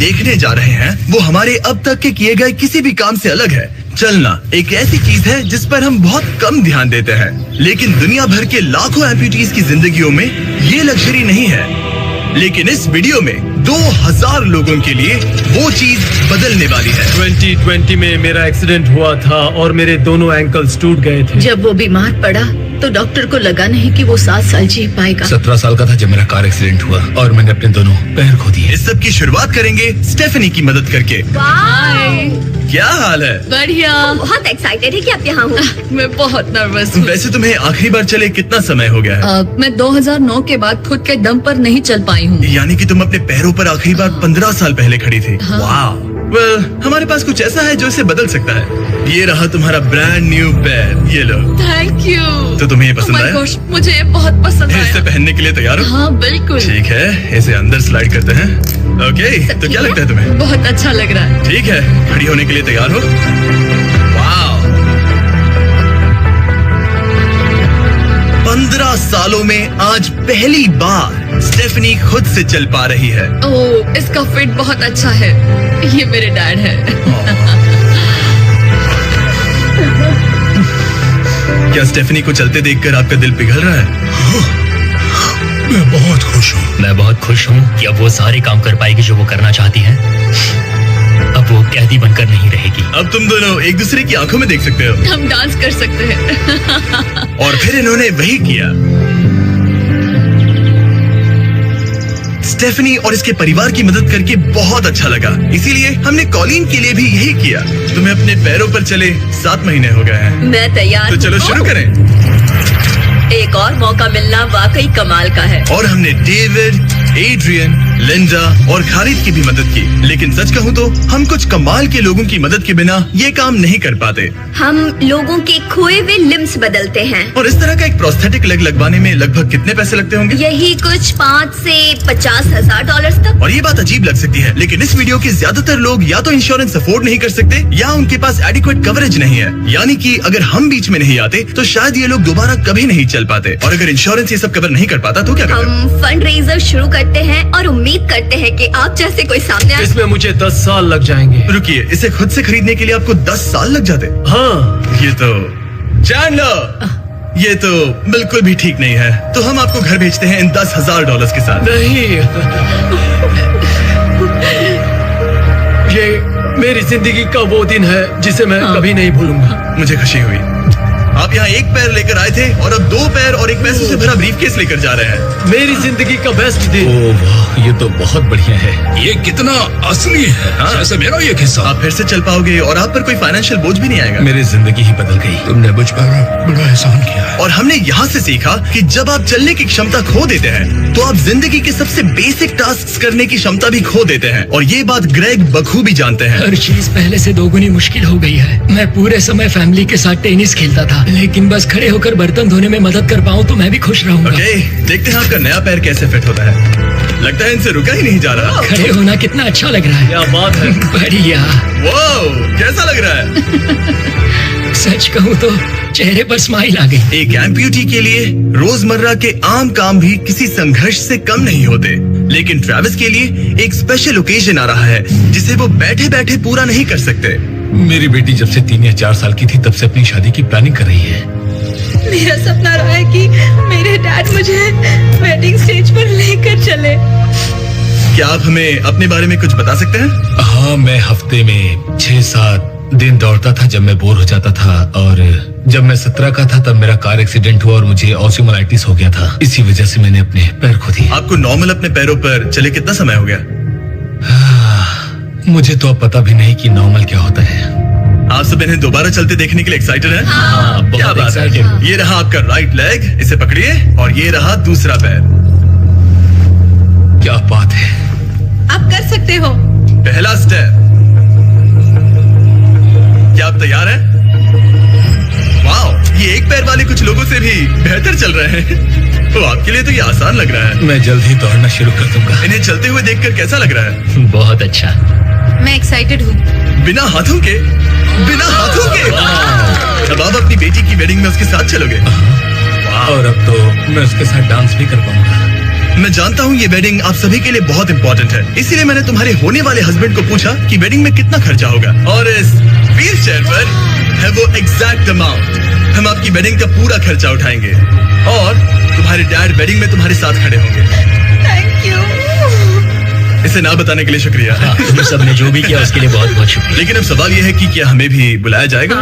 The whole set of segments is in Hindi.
देखने जा रहे हैं वो हमारे अब तक के किए गए किसी भी काम से अलग है। चलना एक ऐसी चीज है जिस पर हम बहुत कम ध्यान देते हैं, लेकिन दुनिया भर के लाखों एम्पुटीज की जिंदगियों में ये लग्जरी नहीं है। लेकिन इस वीडियो में 2000 लोगों के लिए वो चीज बदलने वाली है। 2020 में मेरा एक्सीडेंट हुआ था और मेरे दोनों एंकल्स टूट गए थे। जब वो बीमार पड़ा तो डॉक्टर को लगा नहीं कि वो 7 साल जी पाएगा। 17 साल का था जब मेरा कार एक्सीडेंट हुआ और मैंने अपने दोनों पैर खो दिए। इस सब की शुरुआत करेंगे स्टेफनी की मदद करके। क्या हाल है? बढ़िया। बहुत एक्साइटेड है कि आप यहाँ हो। मैं बहुत नर्वस हूँ। वैसे तुम्हें आखिरी बार चले कितना समय हो गया है? मैं 2009 के बाद खुद के दम पर नहीं चल पाई हूँ। यानी कि तुम अपने पैरों पर आखिरी बार 15 साल पहले खड़ी थी। वाह। Well, हमारे पास कुछ ऐसा है जो इसे बदल सकता है। ये रहा तुम्हारा ब्रांड न्यू पैर, ये लो। Thank you. तो तुम्हें ये पसंद आया? मुझे ये बहुत पसंद आया। इसे पहनने के लिए तैयार हो? हाँ बिल्कुल। ठीक है, इसे अंदर स्लाइड करते हैं। ओके, तो क्या लगता है तुम्हें? बहुत अच्छा लग रहा है। ठीक है, खड़ी होने के लिए तैयार हो? वाह। 15 सालों में आज पहली बार स्टेफनी खुद से चल पा रही है। ओह, इसका फिट बहुत अच्छा है। ये मेरे डैड है। क्या स्टेफनी को चलते देखकर आपका दिल पिघल रहा है? मैं बहुत खुश हूँ। मैं बहुत खुश हूँ कि अब वो सारे काम कर पाएगी जो वो करना चाहती है। अब वो कैदी बनकर नहीं रहेगी। अब तुम दोनों एक दूसरे की आंखों में देख सकते हो। हम डांस कर सकते हैं। और फिर इन्होंने वही किया। स्टेफनी और इसके परिवार की मदद करके बहुत अच्छा लगा, इसीलिए हमने कॉलिन के लिए भी यही किया। तुम्हें अपने पैरों पर चले 7 महीने हो गए हैं। मैं तैयार तो चलो शुरू करें। एक और मौका मिलना वाकई कमाल का है। और हमने डेविड, एड्रियन, लिंडा और खालिद की भी मदद की। लेकिन सच कहूँ तो हम कुछ कमाल के लोगों की मदद के बिना ये काम नहीं कर पाते। हम लोगों के खोए हुए लिम्स बदलते हैं। और इस तरह का एक प्रोस्थेटिक लेग लगवाने में लगभग कितने पैसे लगते होंगे? यही कुछ 5 से 50 हजार डॉलर तक। और ये बात अजीब लग सकती है, लेकिन इस वीडियो के ज्यादातर लोग या तो इंश्योरेंस अफोर्ड नहीं कर सकते या उनके पास एडिक्वेट कवरेज नहीं है। यानी कि अगर हम बीच में नहीं आते तो शायद ये लोग दोबारा कभी नहीं चल पाते। और अगर इंश्योरेंस ये सब कवर नहीं कर पाता तो क्या करते? हम फंड रेजर शुरू करते हैं और उम्मीद करते हैं कि आप जैसे कोई सामने आए। इसमें मुझे 10 साल लग जाएंगे। रुकिए, इसे खुद से खरीदने के लिए आपको 10 साल लग जाते? हाँ। ये तो चैंडलर, ये तो बिल्कुल भी ठीक नहीं है। तो हम आपको घर भेजते हैं इन $10,000 के साथ। नहीं, ये मेरी जिंदगी का वो दिन है जिसे मैं कभी नहीं भूलूंगा। मुझे खुशी हुई। आप यहाँ एक पैर लेकर आए थे और अब 2 पैर और एक पैसों से भरा ब्रीफकेस लेकर जा रहे हैं। मेरी जिंदगी का बेस्ट दिन। ओह वाह, ये तो बहुत बढ़िया है। ये कितना असली है। हाँ। जैसे मेरा ये किस्सा। आप फिर से चल पाओगे और आप पर कोई फाइनेंशियल बोझ भी नहीं आएगा। मेरी जिंदगी ही बदल गई। तुमने मुझ पर बड़ा एहसान किया है। और हमने यहाँ से सीखा कि जब आप चलने की क्षमता खो देते हैं तो आप जिंदगी के सबसे बेसिक टास्क करने की क्षमता भी खो देते हैं। और ये बात ग्रेग बखूबी जानते हैं। हर चीज पहले से दोगुनी मुश्किल हो गई है। मैं पूरे समय फैमिली के साथ टेनिस खेलता था, लेकिन बस खड़े होकर बर्तन धोने में मदद कर पाऊँ तो मैं भी खुश रहूंगा। ओके, देखते हैं आपका नया पैर कैसे फिट होता है। लगता है इनसे रुका ही नहीं जा रहा। खड़े होना कितना अच्छा लग रहा है। क्या बात है। बढ़िया। वाओ, कैसा लग रहा है? सच कहूँ तो चेहरे पर स्माइल आ गई। एक एम्प्यूटी के लिए रोजमर्रा के आम काम भी किसी संघर्ष से कम नहीं होते, लेकिन ट्रेविस के लिए एक स्पेशल ओकेजन आ रहा है जिसे वो बैठे बैठे पूरा नहीं कर सकते। मेरी बेटी जब से 3 या 4 साल की थी तब से अपनी शादी की प्लानिंग कर रही है। मेरा सपना रहा है कि मेरे डैड मुझे वेडिंग स्टेज पर लेकर चले। क्या आप हमें अपने बारे में कुछ बता सकते हैं? हाँ, मैं हफ्ते में 6-7 दिन दौड़ता था जब मैं बोर हो जाता था। और जब मैं 17 का था तब मेरा कार एक्सीडेंट हुआ और मुझे ऑस्टियोमाइलाइटिस हो गया था। इसी वजह से मैंने अपने पैर खो दिए। आपको नॉर्मल अपने पैरों पर चले कितना समय हो गया? मुझे तो अब पता भी नहीं कि नॉर्मल क्या होता है। आप सब इन्हें दोबारा चलते देखने के लिए एक्साइटेड हैं? हाँ, क्या बहुत बात है। excited। ये रहा आपका राइट लेग, इसे पकड़िए, और ये रहा दूसरा पैर। क्या बात है। आप कर सकते हो। पहला स्टेप। क्या आप तैयार हैं? वाओ, ये एक पैर वाले कुछ लोगों से भी बेहतर चल रहे हैं। तो आपके लिए तो ये आसान लग रहा है। मैं जल्द ही दौड़ना शुरू कर दूंगा। इन्हें चलते हुए देखकर कैसा लग रहा है? बहुत अच्छा। मैं एक्साइटेड हूँ। बिना हाथों के? बिना हाथों के? अब आप अपनी बेटी की वेडिंग में उसके साथ चलोगे? और अब तो मैं उसके साथ डांस भी कर पाऊंगा। मैं जानता हूँ ये वेडिंग आप सभी के लिए बहुत इंपॉर्टेंट है, इसीलिए मैंने तुम्हारे होने वाले हस्बैंड को पूछा कि वेडिंग में कितना खर्चा होगा, और इस व्हील चेयर पर है वो एग्जैक्ट अमाउंट। हम आपकी वेडिंग का पूरा खर्चा उठाएंगे और तुम्हारे डैड वेडिंग में तुम्हारे साथ खड़े होंगे। Thank you. इसे ना बताने के लिए शुक्रिया। तुम सब ने जो भी किया उसके लिए बहुत बहुत शुक्रिया। लेकिन अब सवाल ये है कि क्या हमें भी बुलाया जाएगा?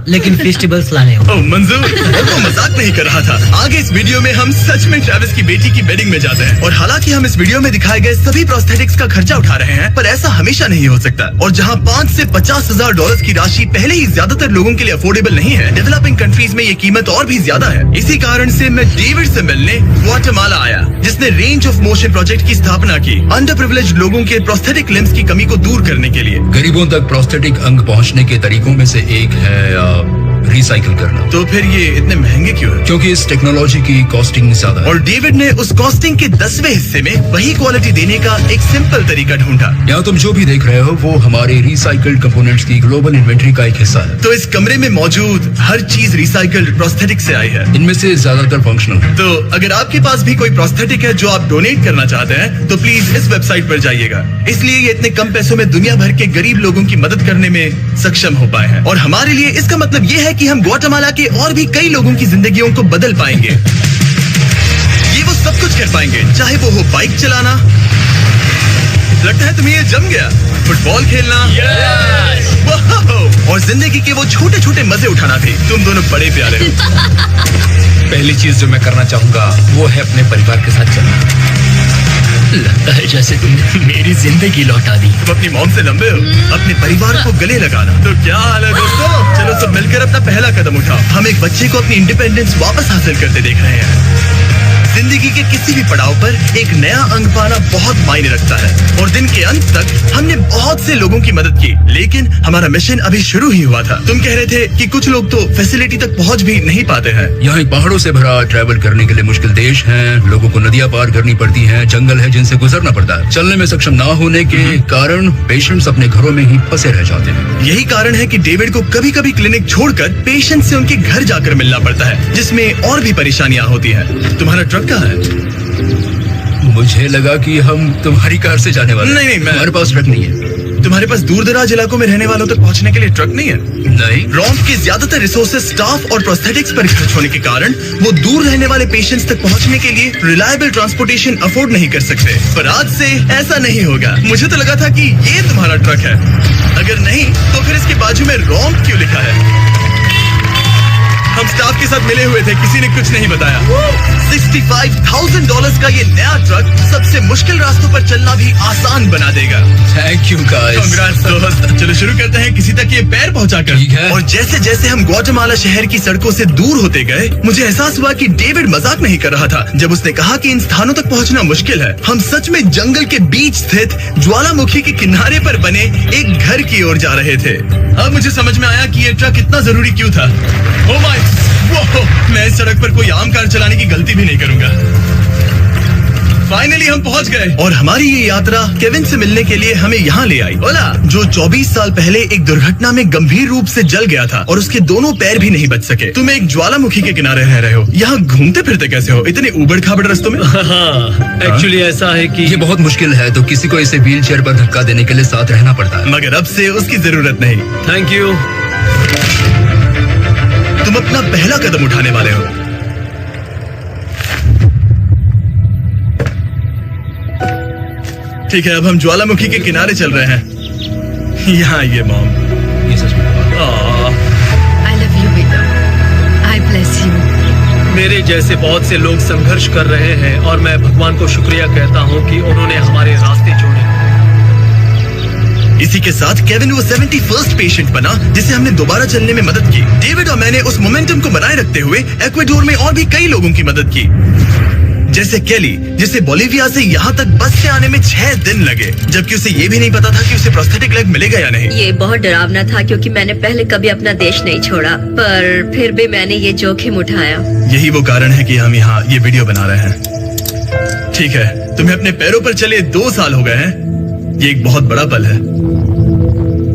लेकिन फेस्टिवल्स लाने हो। ओह मंजूर, वो मजाक नहीं कर रहा था। आगे इस वीडियो में हम सच में ट्रेविस की बेटी की वेडिंग में जाते हैं, और हालांकि हम इस वीडियो में दिखाए गए सभी प्रोस्थेटिक्स का खर्चा उठा रहे हैं, पर ऐसा हमेशा नहीं हो सकता। और जहां 5 से 50 हजार डॉलर की राशि पहले ही ज्यादातर लोगों के लिए अफोर्डेबल नहीं है, डेवलपिंग कंट्रीज में ये कीमत और भी ज्यादा है। इसी कारण से मैं डेविड से मिलने ग्वाटेमाला आया, जिसने रेंज ऑफ मोशन प्रोजेक्ट की स्थापना की अंडर प्रिविलेज्ड लोगों के प्रोस्थेटिक लिम्स की कमी को दूर करने के लिए। गरीबों तक प्रोस्थेटिक अंग पहुंचने के तरीकों में से एक है रिसाइकिल करना। तो फिर ये इतने महंगे क्यों है? क्योंकि इस टेक्नोलॉजी की कॉस्टिंग ज्यादा है। और डेविड ने उस कॉस्टिंग के 10वें हिस्से में वही क्वालिटी देने का एक सिंपल तरीका ढूंढा। यहाँ तुम जो भी देख रहे हो वो हमारे रिसाइकल्ड कंपोनेंट्स की ग्लोबल इन्वेंट्री का एक हिस्सा है। तो इस कमरे में मौजूद हर चीज रिसाइकल्ड प्रोस्थेटिक से आई है। इनमें से ज्यादातर फंक्शनल है। तो अगर आपके पास भी कोई प्रोस्थेटिक है जो आप डोनेट करना चाहते हैं, तो प्लीज इस वेबसाइट पर जाइएगा। इसलिए ये इतने कम पैसों में दुनिया भर के गरीब लोगों की मदद करने में सक्षम हो पाए हैं। और हमारे लिए इसका मतलब ये है कि हम ग्वाटेमाला के और भी कई लोगों की जिंदगियों को बदल पाएंगे। ये वो सब कुछ कर पाएंगे, चाहे वो हो बाइक चलाना, लगता है तुम्हें ये जम गया, फुटबॉल खेलना, वाह, और जिंदगी के वो छोटे छोटे मजे उठाना भी। तुम दोनों बड़े प्यारे हो। पहली चीज जो मैं करना चाहूंगा वो है अपने परिवार के साथ चलना। लगता है जैसे तुमने मेरी जिंदगी लौटा दी। तुम अपनी मॉम से लंबे हो, अपने परिवार को गले लगाना। तो क्या हाल है दोस्तों? चलो सब मिलकर अपना पहला कदम उठाओ। हम एक बच्चे को अपनी इंडिपेंडेंस वापस हासिल करते देख रहे हैं। जिंदगी के किसी भी पड़ाव पर एक नया अंग पाना बहुत मायने रखता है, और दिन के अंत तक हमने बहुत से लोगों की मदद की, लेकिन हमारा मिशन अभी शुरू ही हुआ था। तुम कह रहे थे कि कुछ लोग तो फैसिलिटी तक पहुंच भी नहीं पाते हैं। यहाँ एक पहाड़ों से भरा ट्रैवल करने के लिए मुश्किल देश है, लोगों को नदियाँ पार करनी पड़ती हैं, जंगल है जिनसे गुजरना पड़ता है। चलने में सक्षम ना होने के कारण पेशेंट्स अपने घरों में ही फंसे रह जाते हैं। यही कारण है कि डेविड को कभी कभी क्लिनिक छोड़कर पेशेंट से उनके घर जाकर मिलना पड़ता है, जिसमें और भी परेशानियां होती हैं। तुम्हारा ट्रक कहाँ है? मुझे लगा कि हम तुम्हारी कार से जाने वाले हैं। नहीं, हमारे पास ट्रक नहीं है। तुम्हारे पास दूर दराज इलाकों में रहने वालों तक पहुंचने के लिए ट्रक नहीं है? नहीं। रॉम्प के ज्यादातर रिसोर्सेज स्टाफ और प्रोस्थेटिक्स पर खर्च होने के कारण वो दूर रहने वाले पेशेंट्स तक पहुंचने के लिए रिलायबल ट्रांसपोर्टेशन अफोर्ड नहीं कर सकते। पर आज से ऐसा नहीं होगा। मुझे तो लगा था कि ये तुम्हारा ट्रक है। अगर नहीं तो फिर इसके बाजू में रॉम्प क्यों लिखा है? हम स्टाफ के साथ मिले हुए थे, किसी ने कुछ नहीं बताया। $65,000 का ये नया ट्रक सबसे मुश्किल रास्तों पर चलना भी आसान बना देगा। Thank you guys. Congrats दोस्त। चलो शुरू करते हैं किसी तक ये पैर पहुंचाकर। ठीक है। और जैसे जैसे हम ग्वाटेमाला शहर की सड़कों से दूर होते गए, मुझे एहसास हुआ कि डेविड मजाक नहीं कर रहा था जब उसने कहा कि इन स्थानों तक पहुंचना मुश्किल है। हम सच में जंगल के बीच स्थित ज्वालामुखी के किनारे पर बने एक घर की ओर जा रहे थे। अब मुझे समझ में आया कि ये ट्रक इतना जरूरी क्यों था। ओह माय, वो मैं इस सड़क पर कोई आम कार चलाने की गलती भी नहीं करूंगा। फाइनली हम पहुंच गए, और हमारी ये यात्रा केविन से मिलने के लिए हमें यहाँ ले आई। ओला, जो 24 साल पहले एक दुर्घटना में गंभीर रूप से जल गया था और उसके दोनों पैर भी नहीं बच सके। तुम एक ज्वालामुखी के किनारे रह रहे हो, यहाँ घूमते फिरते कैसे हो इतने उबड़ खाबड़ रास्तों में? हाँ, एक्चुअली ऐसा है कि ये बहुत मुश्किल है, तो किसी को इसे व्हील चेयर पर धक्का देने के लिए साथ रहना पड़ता है। मगर अब से उसकी जरूरत नहीं। Thank you. तुम अपना पहला कदम उठाने वाले हो। ठीक है, अब हम ज्वालामुखी के किनारे चल रहे हैं। यहाँ आइए मॉम। ये सच में I love you बेटा। I bless you। मेरे जैसे बहुत से लोग संघर्ष कर रहे हैं, और मैं भगवान को शुक्रिया कहता हूँ कि उन्होंने हमारे रास्ते छोड़े। इसी के साथ केविन वो 71st पेशेंट बना जिसे हमने दोबारा चलने में मदद की। डेविड और मैंने उस मोमेंटम को बनाए रखते हुए इक्वाडोर में और भी कई लोगों की मदद की, जैसे केली, जिसे बोलिविया से यहाँ तक बस से आने में 6 दिन लगे, जबकि उसे ये भी नहीं पता था कि उसे प्रोस्थेटिक लेग मिलेगा या नहीं। ये बहुत डरावना था क्योंकि मैंने पहले कभी अपना देश नहीं छोड़ा, पर फिर भी मैंने ये जोखिम उठाया। यही वो कारण है कि हम यहाँ ये वीडियो बना रहे हैं। ठीक है, तुम्हें अपने पैरों पर चले 2 साल हो गए हैं। ये एक बहुत बड़ा पल है।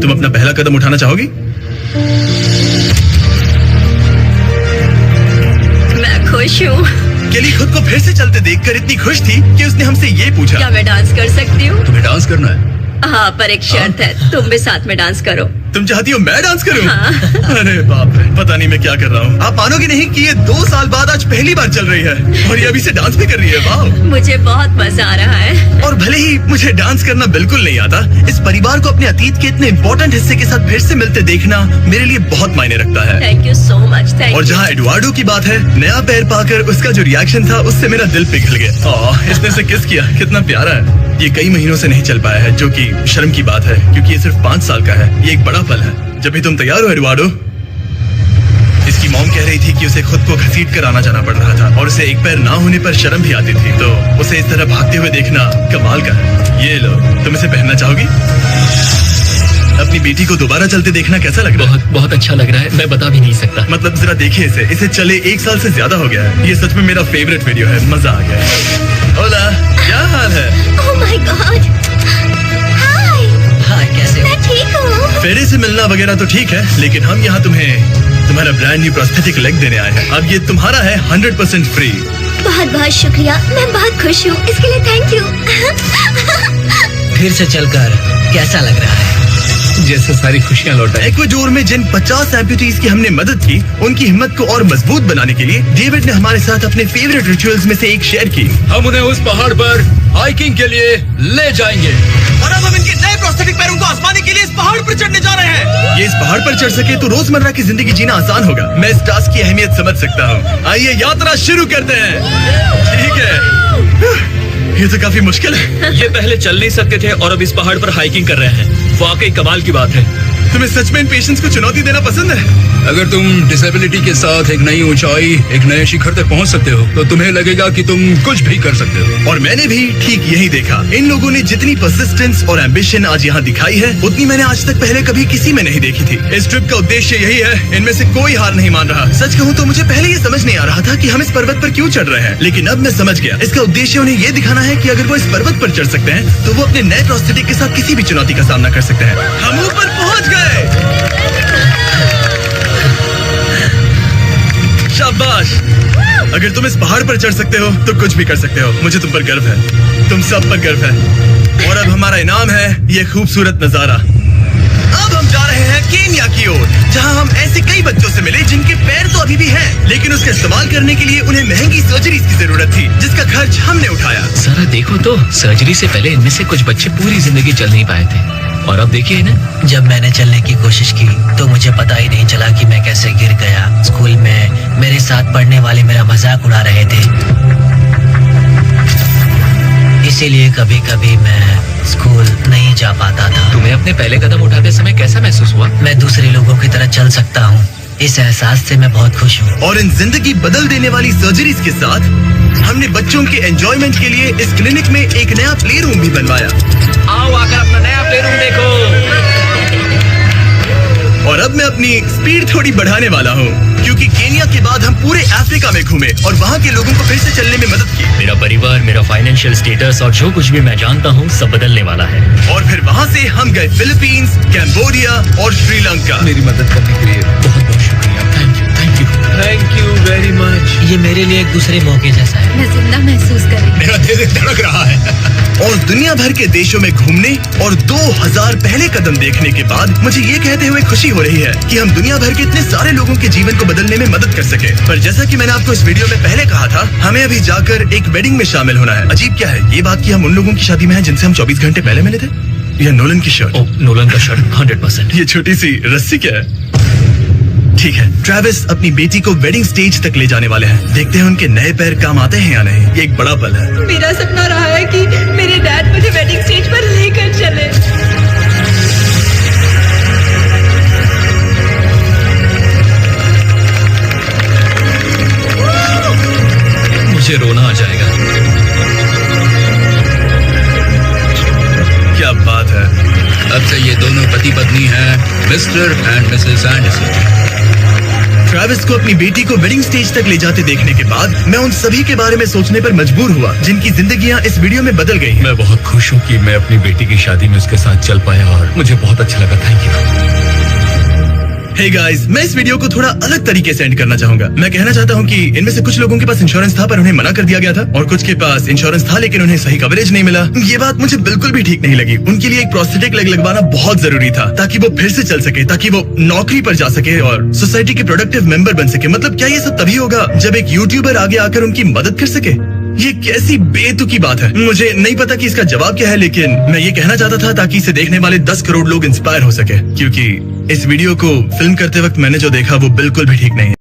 तुम अपना पहला कदम उठाना चाहोगी? मैं खुश हूँ। केली खुद को फिर से चलते देखकर इतनी खुश थी कि उसने हमसे ये पूछा, क्या मैं डांस कर सकती हूँ? तुम्हें डांस करना है? हाँ, पर एक शर्त है, तुम भी साथ में डांस करो। तुम चाहती हो मैं डांस करूं? हाँ। अरे बाप रे, पता नहीं मैं क्या कर रहा हूँ। आप मानोगे नहीं कि ये 2 साल बाद आज पहली बार चल रही है और ये अभी से डांस भी कर रही है। वाह, मुझे बहुत मजा आ रहा है। और भले ही मुझे डांस करना बिल्कुल नहीं आता, इस परिवार को अपने अतीत के इतने इम्पोर्टेंट हिस्से के साथ फिर से मिलते देखना मेरे लिए बहुत मायने रखता है। Thank you so much. Thank और जहाँ एडुआर्डो की बात है, नया पैर पाकर उसका जो रिएक्शन था उससे मेरा दिल पिघल गया। इसने से किस किया, कितना प्यारा है। ये कई महीनों से नहीं चल पाया है, जो कि शर्म की बात है क्योंकि ये सिर्फ 5 साल का है। ये एक बड़ा पल है। जब भी तुम तैयार हो एडुआर्डो। इसकी मॉम कह रही थी कि उसे खुद को घसीट कर आना जाना पड़ रहा था और उसे एक पैर ना होने पर शर्म भी आती थी, तो उसे इस तरह भागते हुए देखना कमाल का है। ये लो, तुम इसे पहनना चाहोगी? अपनी बेटी को दोबारा चलते देखना कैसा लग रहा है? बहुत अच्छा लग रहा है, मैं बता भी नहीं सकता। मतलब जरा देखिए इसे चले 1 साल से ज्यादा हो गया है। ये सच में मेरा फेवरेट वीडियो है, मजा आ गया है। ओला, क्या हाल है? ओह माय गॉड, हाय। हाय, कैसे हो? मैं ठीक हूँ। फेरे से मिलना वगैरह तो ठीक है, लेकिन हम यहाँ तुम्हारा ब्रांड न्यू प्रोस्थेटिक लेग देने आए हैं। अब ये तुम्हारा है 100% फ्री। बहुत बहुत शुक्रिया, मैं बहुत खुश हूँ, इसके लिए थैंक यू। फिर से चलकर कैसा लग रहा है? जैसे सारी खुशियाँ लौटा। इक्वाडोर में जिन 50 एम्पुटीज की हमने मदद की, उनकी हिम्मत को और मजबूत बनाने के लिए डेविड ने हमारे साथ अपने फेवरेट रिचुअल्स में से एक शेयर की। हम उन्हें उस पहाड़ पर हाइकिंग के लिए ले जाएंगे और अब हम इनके नए प्रोस्थेटिक पैरों को आजमाने के लिए इस पहाड़ पर चढ़ने जा रहे हैं। ये इस पहाड़ पर चढ़ सके तो रोजमर्रा की जिंदगी जीना आसान होगा। मैं इस टास्क की अहमियत समझ सकता हूँ। आइए यात्रा शुरू करते हैं। ठीक है, ये तो काफी मुश्किल है। ये पहले चल नहीं सकते थे और अब इस पहाड़ पर हाइकिंग कर रहे हैं। वाकई कमाल की बात है। तुम्हें सच में इन पेशेंट्स को चुनौती देना पसंद है? अगर तुम डिसेबिलिटी के साथ एक नई ऊंचाई, एक नए शिखर तक पहुंच सकते हो, तो तुम्हें लगेगा कि तुम कुछ भी कर सकते हो। और मैंने भी ठीक यही देखा। इन लोगों ने जितनी परसिस्टेंस और एम्बिशन आज यहाँ दिखाई है, उतनी मैंने आज तक पहले कभी किसी में नहीं देखी थी। इस ट्रिप का उद्देश्य यही है, इनमें से कोई हार नहीं मान रहा। सच कहूँ तो मुझे पहले ये समझ नहीं आ रहा था कि हम इस पर्वत पर क्यों चढ़ रहे हैं, लेकिन अब मैं समझ गया। इसका उद्देश्य उन्हें ये दिखाना है कि अगर वो इस पर्वत पर चढ़ सकते हैं, तो वो अपने नए प्रोस्थेटिक के साथ किसी भी चुनौती का सामना कर सकते हैं। हम ऊपर पहुँच गए। शाबाश। अगर तुम इस पहाड़ पर चढ़ सकते हो तो कुछ भी कर सकते हो। मुझे तुम पर गर्व है, तुम सब पर गर्व है। और अब हमारा इनाम है ये खूबसूरत नजारा। अब हम जा रहे हैं केन्या की ओर, जहां हम ऐसे कई बच्चों से मिले जिनके पैर तो अभी भी हैं, लेकिन उसका इस्तेमाल करने के लिए उन्हें महंगी सर्जरीज की जरूरत थी, जिसका खर्च हमने उठाया। जरा देखो तो, सर्जरी से पहले इनमें से कुछ बच्चे पूरी जिंदगी चल नहीं पाए थे, और अब देखिए ना। जब मैंने चलने की कोशिश की तो मुझे पता ही नहीं चला कि मैं कैसे गिर गया। स्कूल में मेरे साथ पढ़ने वाले मेरा मजाक उड़ा रहे थे, इसीलिए कभी कभी मैं स्कूल नहीं जा पाता था। तुम्हें अपने पहले कदम उठाते समय कैसा महसूस हुआ? मैं दूसरे लोगों की तरह चल सकता हूँ, इस एहसास से मैं बहुत खुश हूँ। और इन जिंदगी बदल देने वाली सर्जरीज के साथ हमने बच्चों के एंजॉयमेंट के लिए इस क्लिनिक में एक नया प्ले रूम भी बनवाया। आओ आकर अपना नया प्ले रूम देखो। और अब मैं अपनी स्पीड थोड़ी बढ़ाने वाला हूँ, क्योंकि केन्या के बाद हम पूरे अफ्रीका में घूमे और वहाँ के लोगों को फिर से चलने में मदद की। मेरा परिवार, मेरा फाइनेंशियल स्टेटस और जो कुछ भी मैं जानता हूँ सब बदलने वाला है। और फिर वहाँ से हम गए फिलीपींस, कैम्बोडिया और श्रीलंका। मेरी मदद करने के लिए बहुत बहुत शुक्रिया। Thank you. Thank you very much. ये मेरे लिए एक दूसरे मौके जैसा है। मैं जिंदा महसूस कर रही हूँ। मेरा दिल धड़क रहा है। और दुनिया भर के देशों में घूमने और 2000 पहले कदम देखने के बाद मुझे ये कहते हुए खुशी हो रही है कि हम दुनिया भर के इतने सारे लोगों के जीवन को बदलने में मदद कर सके। पर जैसा कि मैंने आपको इस वीडियो में पहले कहा था, हमें अभी जाकर एक वेडिंग में शामिल होना है। अजीब क्या है ये बात कि हम उन लोगों की शादी में हैं जिनसे हम 24 घंटे पहले मिले थे। यह नोलन की शर्ट। नोलन का शर्ट 100%। ये छोटी सी रस्सी क्या है? ठीक है, ट्रेविस अपनी बेटी को वेडिंग स्टेज तक ले जाने वाले हैं। देखते हैं उनके नए पैर काम आते हैं या नहीं। ये एक बड़ा पल है। मेरा सपना रहा है कि मेरे डैड मुझे वेडिंग स्टेज पर लेकर चले। मुझे रोना आ जाएगा। क्या बात है। अब से ये दोनों पति पत्नी हैं, mister and Mrs Anderson. Travis को अपनी बेटी को वेडिंग स्टेज तक ले जाते देखने के बाद मैं उन सभी के बारे में सोचने पर मजबूर हुआ जिनकी जिंदगियां इस वीडियो में बदल गई हैं। मैं बहुत खुश हूँ कि मैं अपनी बेटी की शादी में उसके साथ चल पाया और मुझे बहुत अच्छा लगा। Thank you. हे गाइस, मैं इस वीडियो को थोड़ा अलग तरीके से एंड करना चाहूंगा। मैं कहना चाहता हूँ कि इनमें से कुछ लोगों के पास इंश्योरेंस था पर उन्हें मना कर दिया गया था, और कुछ के पास इंश्योरेंस था लेकिन उन्हें सही कवरेज नहीं मिला। ये बात मुझे बिल्कुल भी ठीक नहीं लगी। उनके लिए एक प्रोस्थेटिक लेग लगवाना बहुत जरूरी था ताकि वो फिर से चल सके, ताकि वो नौकरी पर जा सके और सोसाइटी के प्रोडक्टिव मेंबर बन सके। मतलब क्या ये सब तभी होगा जब एक यूट्यूबर आगे आकर उनकी मदद कर सके? ये कैसी बेतुकी बात है। मुझे नहीं पता कि इसका जवाब क्या है, लेकिन मैं ये कहना चाहता था ताकि इसे देखने वाले 10 करोड़ लोग इंस्पायर हो सके, क्योंकि इस वीडियो को फिल्म करते वक्त मैंने जो देखा वो बिल्कुल भी ठीक नहीं है।